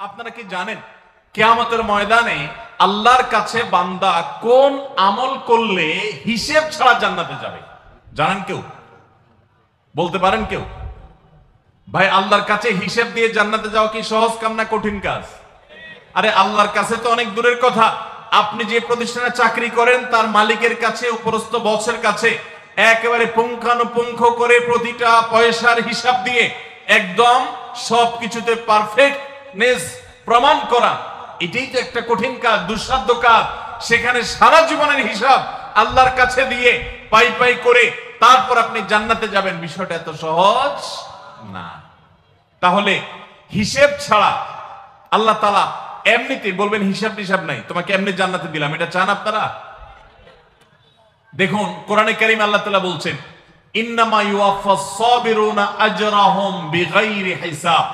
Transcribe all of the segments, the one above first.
আপনারা কি জানেন কিয়ামতের ময়দানে আল্লাহর কাছে বান্দা কোন আমল করলে হিসেব ছাড়া জান্নাতে যাবে? জানেন কেউ? বলতে পারেন কেউ? ভাই, আল্লাহর কাছে হিসেব দিয়ে জান্নাতে যাওয়া কি সহজ কাম না কঠিন কাজ? আরে আল্লাহর কাছে তো অনেক দূরের কথা। আপনি যে প্রতিষ্ঠানে চাকরি করেন তার মালিকের কাছে, উপরস্থ বসের কাছে একেবারে পুঙ্খানুপুঙ্খ করে প্রতিটা পয়সার হিসাব দিয়ে একদম সবকিছুতে পারফেক্টনেস প্রমাণ করা, এটাই তো একটা কঠিন কাজ, দুঃসাধ্য কাজ। সেখানে সারা জীবনের হিসাব আল্লাহর কাছে দিয়ে পাই পাই করে তারপর আপনি জান্নাতে যাবেন, বিষয়টা এত সহজ না। তাহলে হিসেব ছাড়া আল্লাহ তাআলা এমনিতেই বলবেন হিসাব টিসাব নাই, তোমাকে এমনি জান্নাতে দিলাম, এটা চান আপনারা? দেখুন কোরআনে কারীম আল্লাহ তাআলা বলছেন, ইন্নামা ইউওয়াফাস সাবিরুনা আজরাহুম বিগাইরি হিসাব।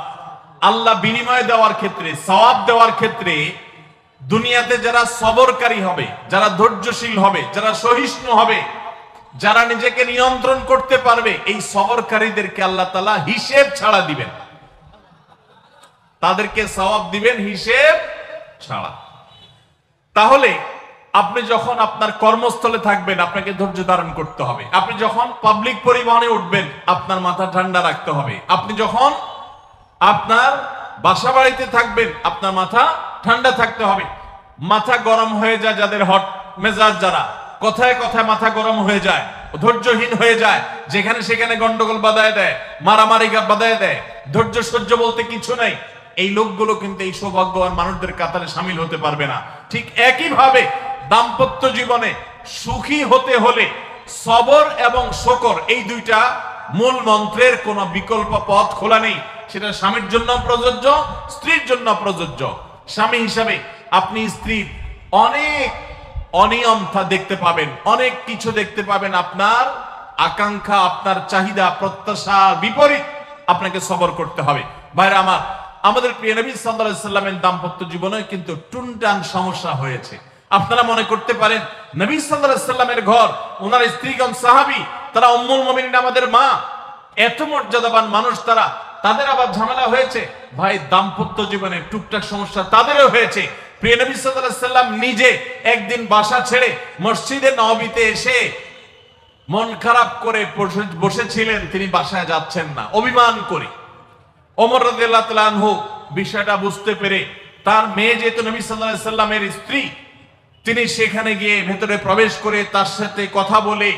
আল্লাহ বিনিময় দেওয়ার ক্ষেত্রে, সওয়াব দেওয়ার ক্ষেত্রে দুনিয়াতে যারা সবরকারী হবে, যারা ধৈর্যশীল হবে, যারা সহিষ্ণু হবে, যারা নিজেকে নিয়ন্ত্রণ করতে পারবে, এই সবরকারীদেরকে আল্লাহ তাআলা হিসেব ছাড়া দিবেন, তাদেরকে সওয়াব দিবেন হিসেব ছাড়া। তাহলে আপনি যখন আপনার কর্মস্থলে থাকবেন আপনাকে ধৈর্য ধারণ করতে হবে। আপনি যখন পাবলিক পরিবহনে উঠবেন আপনার মাথা ঠান্ডা রাখতে হবে। আপনি যখন আপনার বাসা বাড়িতে থাকবেন আপনার মাথা ঠান্ডা থাকতে হবে। মাথা গরম হয়ে যায় যাদের, হট মেজাজ যারা, কথায় কথায় মাথা গরম হয়ে যায়, ধৈর্যহীন হয়ে যায়, যেখানে সেখানে গন্ডগোল বাধায় দেয়, মারামারি বাধায় দেয়, ধৈর্য সহ্য বলতে কিছু নাই, এই লোকগুলো কিন্তু এই সৌভাগ্যবান মানুষদের কাতারে সামিল হতে পারবে না। ঠিক একই ভাবে দাম্পত্য জীবনে সুখী হতে হলে সবর এবং শকর, এই দুইটা মূল মন্ত্রের কোনো বিকল্প পথ খোলা নেই। সেটা স্বামীর জন্য প্রযোজ্য, স্ত্রীর জন্য প্রযোজ্য। স্বামী হিসাবে আপনি স্ত্রীর অনেক অনিয়ম দেখতে পাবেন, অনেক কিছু দেখতে পাবেন, আপনার আকাঙ্ক্ষা, আপনার চাহিদা প্রত্যাশার বিপরীত, আপনাকে সবর করতে হবে। ভাইরা আমার, আমাদের প্রিয় নবী সাল্লাল্লাহু আলাইহি সাল্লামের দাম্পত্য জীবনে কিন্তু টুনটান সমস্যা হয়েছে। আপনারা মনে করতে পারেন নবী সাল্লাল্লাহু আলাইহি সাল্লামের ঘর, ওনার স্ত্রীগণ সাহাবী, তারা উম্মুল মুমিনিন আমাদের মা, এত মর্যাদাবান মানুষ, তাদের আবার ঝামেলা হয়েছে। ভাই, দাম্পত্য জীবনে টুকটাক সমস্যা তাদেরও হয়েছে। প্রিয় নবী সাল্লাল্লাহু আলাইহি সাল্লাম নিজে একদিন বাসা ছেড়ে মসজিদে নববীতে এসে মন খারাপ করে বসেছিলেন, তিনি বাসায় যাচ্ছেন না, অভিমান করে। ওমর রাদিয়াল্লাহু তাআলা আনহু বিষয়টা বুঝতে পেরে তার মেয়ে যেহেতু নবী সাল্লাল্লাহু আলাইহি সাল্লামের স্ত্রী, তিনি সেখানে গিয়ে ভেতরে প্রবেশ করে তার সাথে কথা বলে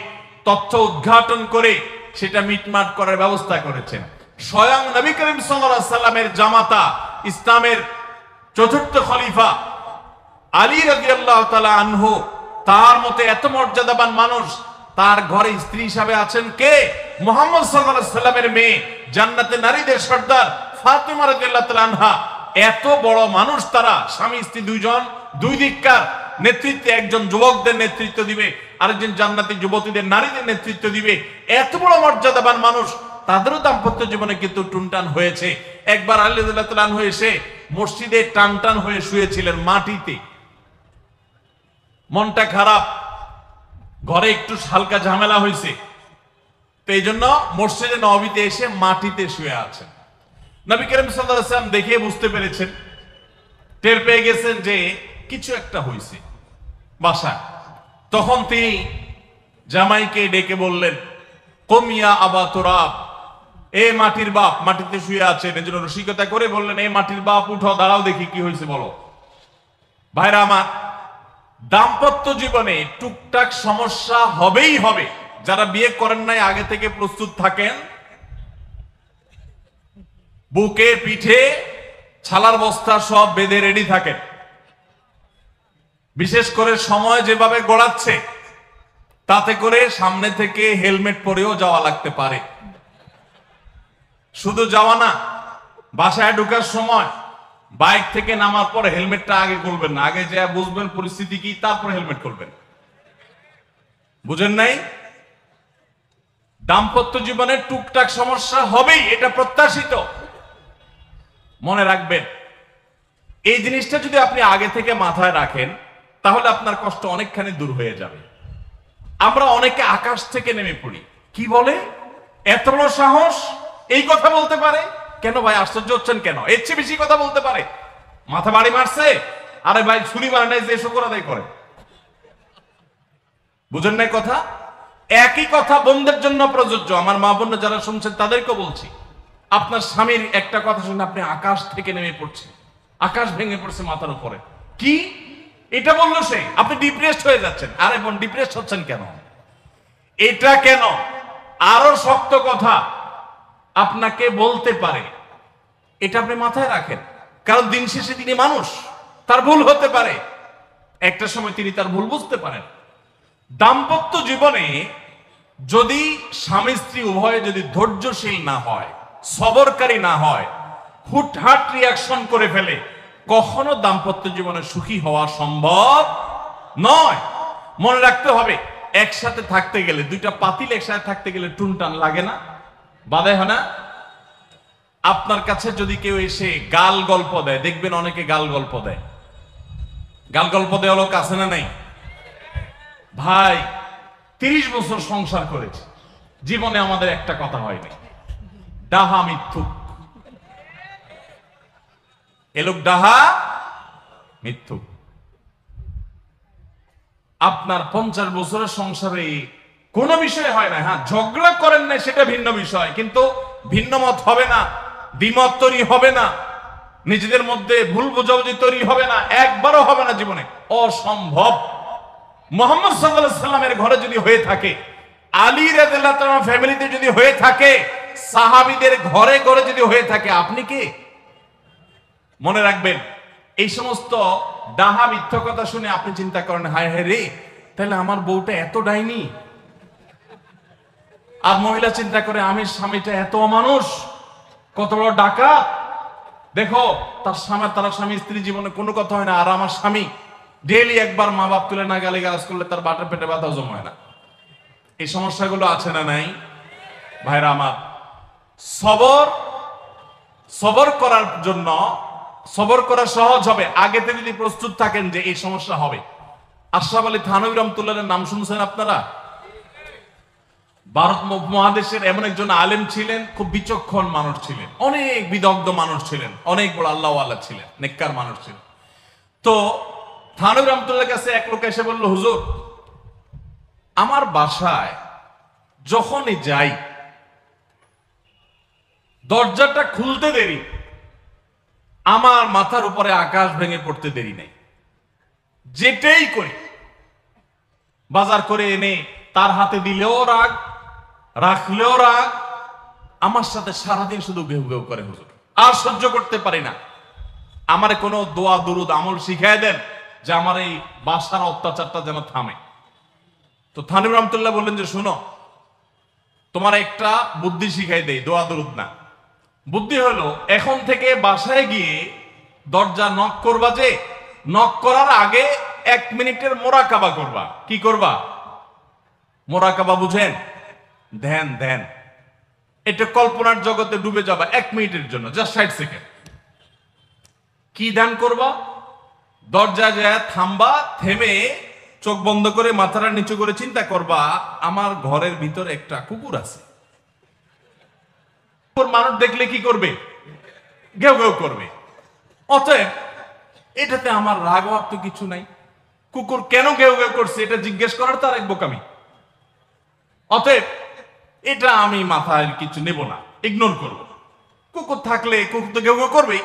তথ্য উদ্ঘাটন করে সেটা মিটমাট করার ব্যবস্থা করেছেন। স্বয়ং নবী করিম সাল্লাল্লাহু আলাইহি সাল্লামের জামাতা, ইসলামের চতুর্থ খলিফা আলী রাদিয়াল্লাহু তাআলা আনহু, তার মতে এত মর্যাদাবান মানুষ, তার ঘরে স্ত্রী হিসাবে আছেন কে? মুহাম্মদ সাল্লাল্লাহু আলাইহি সাল্লামের মেয়ে, জান্নাতে নারীদের সর্দার ফাতিমা রাদিয়াল্লাহু তাআলা আনহা। এত বড় মানুষ তারা, স্বামী স্ত্রী দুইজন, দুই দিককার নেতৃত্বে, একজন যুবকদের নেতৃত্ব দিবে, আরেকজন জান্নাতি যুবতীদের, নারীদের নেতৃত্ব দিবে। এত বড় মর্যাদাবান মানুষ, তাদেরও দাম্পত্য জীবনে কিন্তু টুনটান হয়েছে। একবার আলী রাদিয়াল্লাহু তাআলা আনহু এসে মসজিদে টানটান হয়ে শুয়েছিলেন মাটিতে, মনটা খারাপ, ঘরে একটু হালকা ঝামেলা হয়েছে, তো এই জন্য মসজিদে নববীতে এসে মাটিতে শুয়ে আছেন। নবী করিম সাল্লাল্লাহু আলাইহি ওয়াসাল্লাম দেখে বুঝতে পেরেছেন, টের পেয়ে গেছেন যে কিছু একটা হয়েছে বাসায়। তখন তিনি জামাইকে ডেকে বললেন, কুম ইয়া আবা তুরাব, এ মাটির বাপ, মাটিতে শুয়ে আছেন, এজন্য রসিকতা করে বললেন, এ মাটির বাপ উঠো, দাঁড়াও দেখি কি হয়েছে বলো। ভাইরা আমার, দাম্পত্য জীবনে টুকটাক সমস্যা হবেই হবে। যারা বিয়ে করেন নাই আগে থেকে প্রস্তুত থাকেন, বুকে পিঠে ছালার বস্তা সব বেঁধে রেডি থাকেন। বিশেষ করে সময় যেভাবে গড়াচ্ছে, তাতে করে সামনে থেকে হেলমেট পরেও যাওয়া লাগতে পারে। শুধু যাওয়া না, বাসায় ঢোকার সময় বাইক থেকে নামার পর হেলমেটটা আগে খুলবেন না, আগে যা বুঝবেন পরিস্থিতি কি, তারপর হেলমেট খুলবেন। বুঝেন নাই? দাম্পত্য জীবনে টুকটাক সমস্যা হবেই, এটা প্রত্যাশিত। মনে রাখবেন, এই জিনিসটা যদি আপনি আগে থেকে মাথায় রাখেন তাহলে আপনার কষ্ট অনেকখানি দূর হয়ে যাবে। আমরা অনেকে আকাশ থেকে নেমে পড়ি, কি বলে, এত বড় সাহস, এই কথা বলতে পারে, কেন ভাই আশ্চর্য হচ্ছেন কেন? এর চেয়ে বেশি কথা বলতে পারে। মাথা বাড়ি মারছে, আরে ভাই ছুরি মারে নাই যে শুকর আদায় করে। বুঝেন নাই কথা? একই কথা বোনদের জন্য প্রযোজ্য। আমার মা বোন যারা শুনছেন তাদেরকে বলছি, আপনার স্বামীর একটা কথা শুনে আপনি আকাশ থেকে নেমে পড়ছেন, আকাশ ভেঙে পড়ছে মাথার উপরে, কি এটা বললো সে, আপনি ডিপ্রেসড হয়ে যাচ্ছেন। আরে বোন, ডিপ্রেসড হচ্ছেন কেন? এটা কেন? আরো শক্ত কথা আপনাকে বলতে পারে, এটা আপনি মাথায় রাখেন। কারণ দিন শেষে তিনি মানুষ, তার ভুল হতে পারে, একটা সময় তিনি তার ভুল বুঝতে পারেন। দাম্পত্য জীবনে যদি স্বামী স্ত্রী উভয়ে যদি ধৈর্যশীল না হয়, সবরকারী না হয়, হুটহাট রিয়াকশন করে ফেলে, কখনো দাম্পত্য জীবনে সুখী হওয়া সম্ভব নয়। মনে রাখতে হবে, একসাথে থাকতে গেলে, দুইটা পাতিল একসাথে থাকতে গেলে টুনটান লাগে না, বাধে হয় না? আপনার কাছে যদি কেউ এসে গাল গল্প দেয়, দেখবেন অনেকে গাল গল্প দেয়। গাল গল্প দেওয়া লোক আছে না নাই? ভাই 30 বছর সংসার করেছে, জীবনে আমাদের একটা কথা হয়নি, ডাহা মিথ্যুক। এ লোক ডাহা মিথ্যুক। আপনার 50 বছরের সংসারে কোনো বিষয় হয় না। হ্যাঁ, ঝগড়া করেন না সেটা ভিন্ন বিষয়, কিন্তু ভিন্ন মত হবে না, দ্বিমত তৈরি হবে না, নিজেদের মধ্যে ভুল বোঝাবুঝি তৈরি হবে না, একবারও হবে না জীবনে, অসম্ভব। মুহাম্মদ সাল্লাল্লাহু আলাইহি সাল্লামের ঘরে যদি হয়ে থাকে, আলী রাদিয়াল্লাহু তাআলা ফ্যামিলিতে যদি হয়ে থাকে, সাহাবীদের ঘরে ঘরে যদি হয়ে থাকে, আপনি কে? মনে রাখবেন, এই সমস্ত ডাহা মিথ্যা কথা শুনে আপনি চিন্তা করেন, হায় হায় রে, তাহলে আমার বউটা এত ডাইনি। আর মহিলা চিন্তা করে, আমি স্বামীটা এত মানুষ, কত বড় ডাকাত। দেখো, তার স্বামী স্ত্রী জীবনে কোনো কথা হয় না, আর আমার স্বামী ডেইলি একবার মা বাপ তুলে না গালি গালাজ করলে তার বাটের পেটে ব্যথা হজম হয় না। এই সমস্যাগুলো আছে না নাই? ভাইরা আমার, সবর করার জন্য, সবর করা সহজ হবে আগেতে যদি প্রস্তুত থাকেন যে এই সমস্যা হবে। আশরাফ আলী থানভী রহমাতুল্লাহর নাম শুনছেন আপনারা? ভারত মহাদেশের এমন একজন আলেম ছিলেন, খুব বিচক্ষণ মানুষ ছিলেন, অনেক বিদগ্ধ মানুষ ছিলেন, অনেক বড় আল্লাহওয়ালা ছিলেন, নেককার মানুষ ছিলেন। তো থানভী রহমাতুল্লাহর কাছে এক লোক এসে বলল, হুজুর, আমার বাসায় যখনই যাই দরজাটা খুলতে দেরি, আমার মাথার উপরে আকাশ ভেঙে পড়তে দেরি নেই। যেটাই করি, বাজার করে এনে তার হাতে দিলেও রাগ, রাখলেও রাগ, আমার সাথে সারাদিন শুধু ঘেউ ঘেউ করে হুজুর, আর সহ্য করতে পারি না। আমারে কোনো দোয়া দুরুদ আমল শিখায় দেন যে আমার এই বাসার অত্যাচারটা যেন থামে। তো থানভী রহমাতুল্লাহ বললেন যে, শুনো, তোমার একটা বুদ্ধি শিখাই দেই, দোয়া দুরুদ না। বুদ্ধি হলো, এখন থেকে বাসায় গিয়ে দরজা নক করবা, যে নক করার আগে 1 মিনিটের মোরাকাবা করবা। কি করবা? মোরাকাবা বুঝেন? ধ্যান, ধ্যান। এটা কল্পনার জগতে ডুবে যাবা 1 মিনিটের জন্য, জাস্ট 60 সেকেন্ড। কি ধ্যান করবা? দরজা যায় থামবা, থেমে চোখ বন্ধ করে মাথাটা নিচু করে চিন্তা করবা, আমার ঘরের ভিতর একটা কুকুর আছে। মানুষ দেখলে কি করবে? ঘেউ ঘেউ করবে। অতএব এটাতে আমার রাগ হওয়ার তো কিছু নাই। কুকুর কেন ঘেউ ঘেউ করছে এটা জিজ্ঞেস করার তার এক বোকামি। অতএব এটা আমি মাথায় কিছু নেব না, ইগনোর করব। কুকুর থাকলে কুকুর তো ঘেউ ঘেউ করবেই,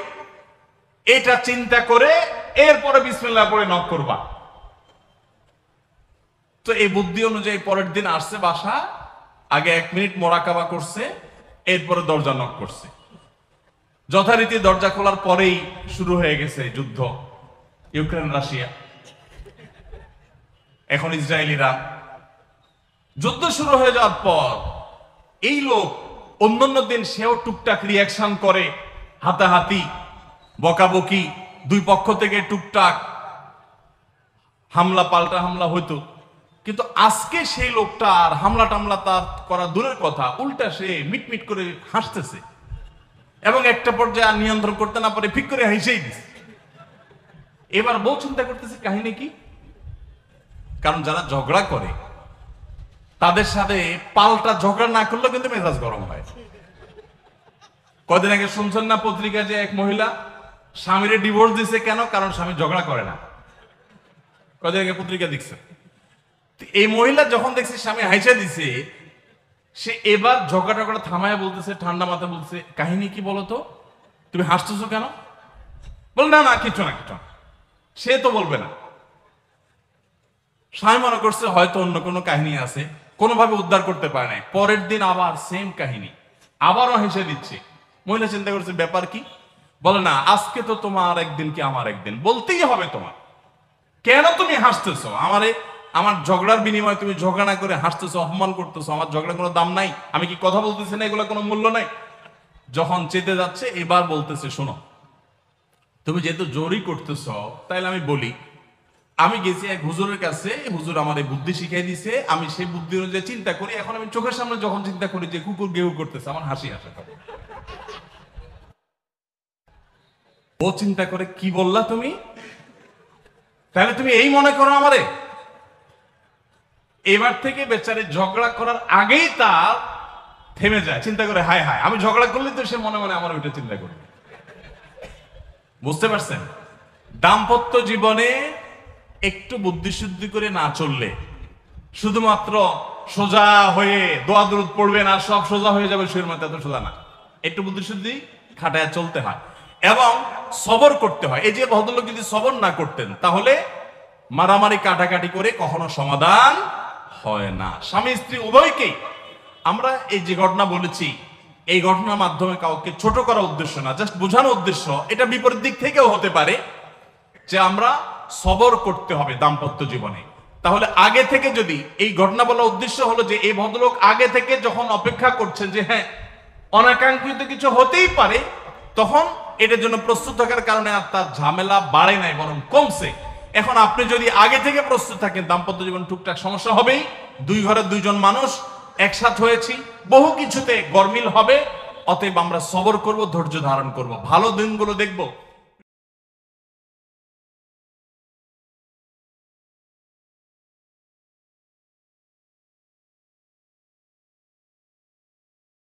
এটা চিন্তা করে এরপরে বিসমিল্লাহ পড়ে নক করবা। তো এই বুদ্ধি অনুযায়ী পরের দিন আসছে বাসা, আগে 1 মিনিট মোরাকাবা করছে, এরপরে দরজা নক করছে। যথারীতি দরজা খোলার পরেই শুরু হয়ে গেছে যুদ্ধ, ইউক্রেন রাশিয়া, এখন ইসরায়েলিরা। যুদ্ধ শুরু হয়ে যাওয়ার পর এই লোক অন্যান্য দিন সেও টুকটাক রিয়াকশন করে, হাতাহাতি, বকাবকি, দুই পক্ষ থেকে টুকটাক হামলা পাল্টা হামলা হইতো। কিন্তু আজকে সেই লোকটা আর হামলা টামলা তার করা দূরের কথা, উল্টা সে মিটমিট করে হাসতেছে, এবং একটা পর্যায়ে আর নিয়ন্ত্রণ করতে না পারে ফিক করে হেসেই দিছে। এবার বউ চিন্তা করতেছে কাহিনী কি? কারণ যারা ঝগড়া করে তাদের সাথে পাল্টা ঝগড়া না করলেও কিন্তু মেজাজ গরম হয়। কদিন আগে শুনছেন না পত্রিকা, যে এক মহিলা স্বামীরে ডিভোর্স দিছে কেন? কারণ স্বামী ঝগড়া করে না। কদিন আগে পত্রিকা দেখছে, এই মহিলা যখন দেখছে স্বামী হাইসা দিছে, সে এবার ঝগড়া টগড়া থামায় বলতেছে, ঠান্ডা মাথা বলছে, কাহিনী কি বলতো, তুমি হাসতেছো কেন? বল না না কিছু না কিছু না। সে তো বলবে না। স্বামী মনে করছে হয়তো অন্য কোনো কাহিনী আছে, কোনোভাবে উদ্ধার করতে পারে নাই। পরের দিন আবার সেম কাহিনী, আবারও হেসে দিচ্ছে। মহিলা চিন্তা করছে ব্যাপার কি? বলে না, আজকে তো তোমার একদিন কি আমার একদিন, বলতেই হবে তোমার। কেন তুমি হাসতেছো? আমার ঝগড়ার বিনিময়ে তুমি ঝগড়া না করে হাসতেছো, অপমান করতেছো। আমার ঝগড়া কোনো দাম নাই? আমি কি কথা বলতেছি না, এগুলো কোনো মূল্য নাই? যখন চেতে যাচ্ছে এবার বলতেছে, শোনো, তুমি যেহেতু জোরই করতেছ, তাইলে আমি বলি, আমি গেছি এক হুজুরের কাছে, হুজুর আমার এই বুদ্ধি শিখিয়ে দিছে, আমি সেই বুদ্ধি অনুযায়ী চিন্তা করি। এখন আমি চোখের সামনে যখন চিন্তা করি যে কুকুর গেউ করতেছে, আমার হাসি আসে। ও চিন্তা করে, কি বললা তুমি? তাহলে তুমি এই মনে করো আমারে? এবার থেকে বেচারে ঝগড়া করার আগেই তার থেমে যায়, চিন্তা করে হায় হায়, আমি ঝগড়া করলে তো সে মনে মনে আমার ওইটা চিন্তা করবে। বুঝতে পারছেন? দাম্পত্য জীবনে একটু বুদ্ধিশুদ্ধি করে না চললে, শুধুমাত্র সোজা হয়ে দোয়া দরুদ পড়বেন আর সব সোজা হয়ে যাবে, শুয়ের মতো, এত সোজা না। একটু বুদ্ধিশুদ্ধি খাটায় চলতে হয় এবং সবর করতে হয়। এই যে ভদ্রলোক যদি সবর না করতেন, তাহলে মারামারি কাটাকাটি করে কখনো সমাধান হয় না। স্বামী স্ত্রী উভয়কেই আমরা এই যে ঘটনা বলেছি, এই ঘটনার মাধ্যমে কাউকে ছোট করার উদ্দেশ্য না, জাস্ট বোঝানোর উদ্দেশ্য। এটা বিপরীত দিক থেকেও হতে পারে যে আমরা সবর করতে হবে দাম্পত্য জীবনে। তাহলে আগে থেকে, যদি এই ঘটনা বলার উদ্দেশ্য হলো যে এই ভদ্রলোক আগে থেকে যখন অপেক্ষা করছেন যে হ্যাঁ অনাকাঙ্ক্ষিত কিছু হতেই পারে, তখন এটার জন্য প্রস্তুত থাকার কারণে আর তার ঝামেলা বাড়ে নাই, বরং কমছে। এখন আপনি যদি আগে থেকে প্রস্তুত থাকেন, দাম্পত্য জীবন টুকটাক সমস্যা হবেই। দুই ঘরের দুইজন মানুষ একসাথে হয়েছি, বহু কিছুতে গরমিল হবে। অতএব আমরা সবর করব, ধৈর্য ধারণ করব, ভালো দিনগুলো দেখব।